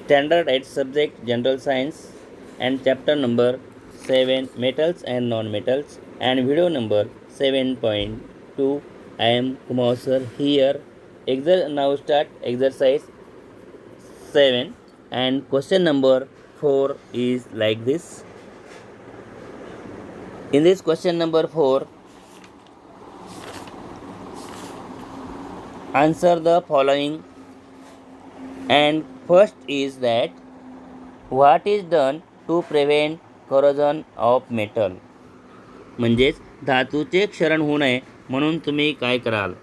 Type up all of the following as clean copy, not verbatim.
Standard 8 subject General Science and chapter number 7 Metals and Non-Metals and video number 7.2. I am Kumar sir here. Now start exercise 7 and question number 4 is like this. In this question number 4, answer the following, and first is that what is done to prevent corrosion of metal. म्हणजेच धातूचे क्षरण होऊ नये म्हणून तुम्ही काय कराल,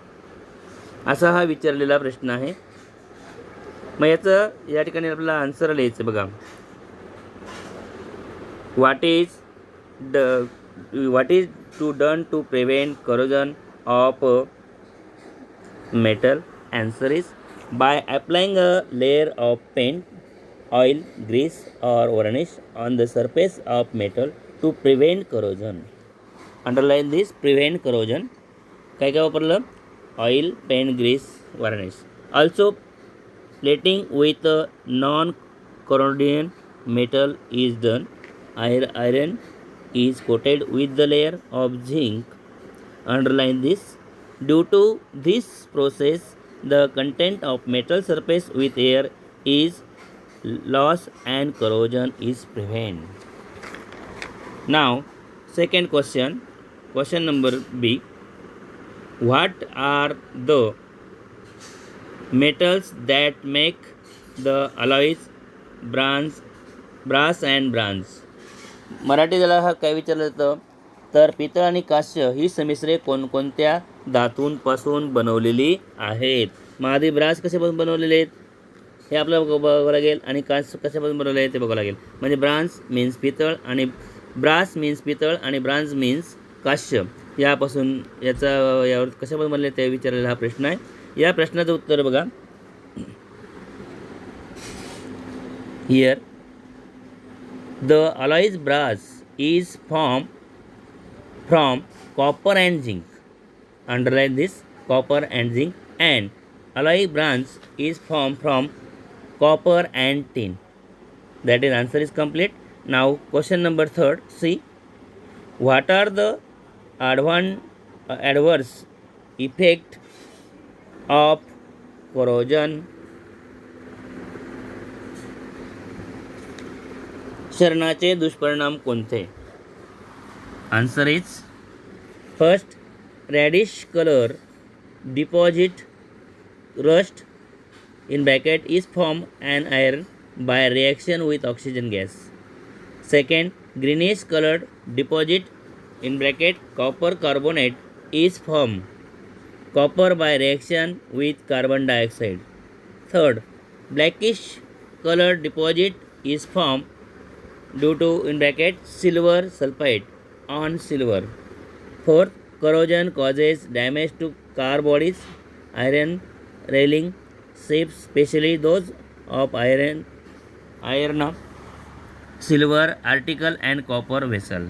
असा हा विचारलेला प्रश्न आहे. मग याचं या ठिकाणी आपल्याला आन्सर लिहायचं बघा. What is to done to prevent corrosion of metal. Answer is by applying a layer of paint, oil, grease or varnish on the surface of metal to prevent corrosion. Underline this, prevent corrosion. काय काय वापरलं? Oil, paint, grease, varnish. Also plating with a non-corroding metal is done. Iron is coated with the layer of zinc. Underline this. Due to this process, the contact of metal surface with air is lost and corrosion is prevented. Now, second question number B. What are the metals that make the alloys brass and bronze? Marathi त्याला हा काय विचारलं जातं तर पितळ आणि कांस्य ही समिश्रे कोणकोणत्या धातूंपासून बनवलेली आहेत. मग आधी ब्रास कशापासून बनवलेले आहेत हे आपल्याला बघावं लागेल आणि कांस्य कशापासून बनवले आहे ते बघावं लागेल. म्हणजे ब्रास मीन्स पितळ आणि ब्रास मीन्स पितळ आणि ब्रांज मीन्स कांस्य यापासून यावर कशापासून बनले ते विचारलेला हा प्रश्न आहे. या प्रश्नाचं उत्तर बघा. Here the alloys brass is formed from copper and zinc. Underline this, copper and zinc. And alloy bronze is formed from copper and tin. That is, answer is complete. Now question number 3. See, what are the adverse effect of corrosion. क्षरणाचे दुष्परिणाम कोणते? Answer is first, reddish colour deposit rust in bracket is formed an iron by reaction with oxygen gas. Second, greenish colored deposit in bracket copper carbonate is formed copper by reaction with carbon dioxide. Third, blackish colored deposit is formed due to in bracket silver sulfide on silver. Fourth, corrosion causes damage to car bodies, iron railing, ships, especially those of iron, silver article and copper vessel.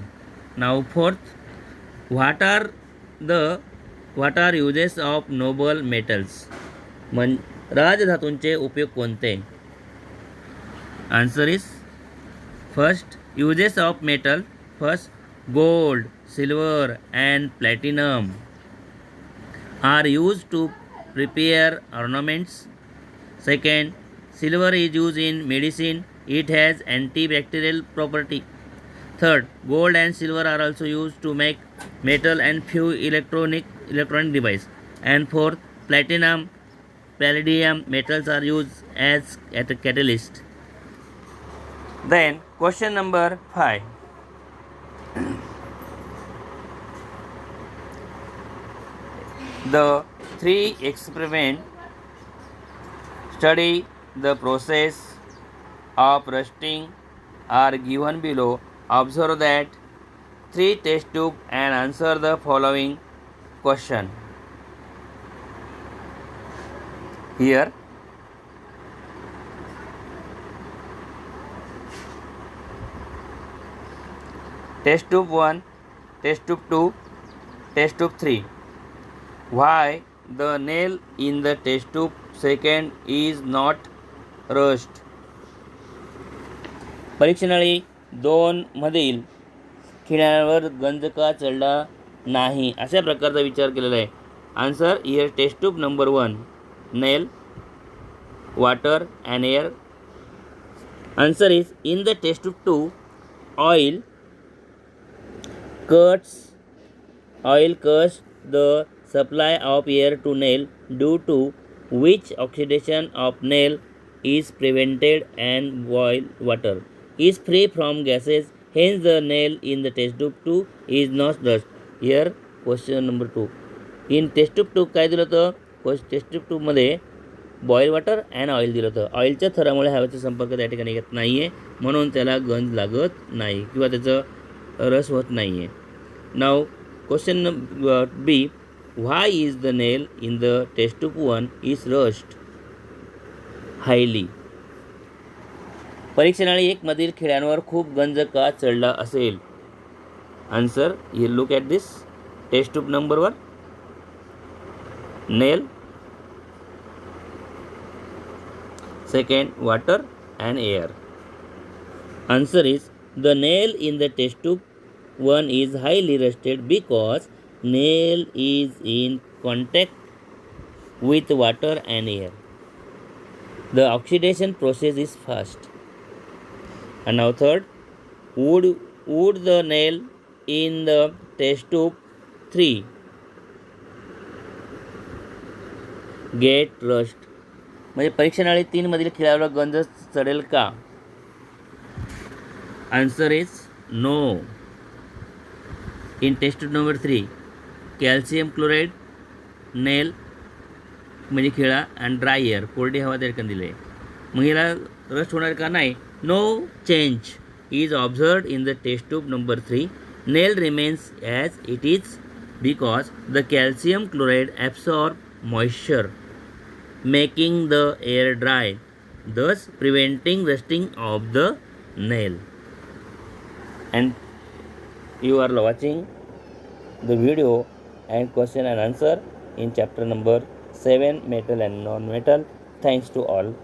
Now fourth, what are uses of noble metals. राजधातूंचे उपयोग कोणते? Answer is first, uses of metal. First, gold, silver and platinum are used to prepare ornaments. Second, silver is used in medicine. It has antibacterial property. Third, gold and silver are also used to make metal and few electronic device. And fourth, platinum, palladium metals are used as a catalyst. Then question number 5. The 3 experiment study the process of rusting are given below. Observe that 3 test tube and answer the following question. Here test tube 1, test tube 2, test tube 3. Why the nail in the test tube second is not rusted? परीक्षेनळी 2 मधील खिळ्यांवर गंज का चढला नाही अशा प्रकारचा विचार केलेला आहे. Answer here test tube number 1 nail, water and air. Answer is in the test tube 2 oil cuts the supply of air to nail, due to which oxidation of nail is prevented and boil water is free from gases, hence the nail in the test tube 2 is not dust. Here question number 2. In test tube 2 काय दिलं होतं? Test tube 2 मध्ये boil water and oil दिलं होतं. ऑइलच्या थरामुळे हवेचा संपर्क त्या ठिकाणी येत नाही आहे, म्हणून त्याला गंज लागत नाही किंवा त्याचं रस होत नाही आहे. नाव question B, why is the nail in the test tube 1 is rust highly. परीक्षेनळी 1 मधील खिळ्यांवर खूप गंज का चढला असेल? Answer you look at this test tube number 1 nail, second water and air. Answer is the nail in the test tube 1 is highly rusted because nail is in contact with water and air. The oxidation process is fast. And now third, would the nail in the test tube 3 get rust. म्हणजे परीक्षेनळी 3 मधील खिळ्यावर गंज चढेल का? Answer is no. In test number 3 calcium chloride nail म्हणजे खिळा and dry air कोरडी हवा त्या ठिकाणी दिली आहे. मग हिला रस्ट होणार का? नाही. No change is observed in the test tube number 3. Nail remains as it is because the calcium chloride absorb moisture, making the air dry, thus preventing rusting of the nail. And you are watching the video and question and answer in chapter number 7 metal and non-metal. Thanks to all.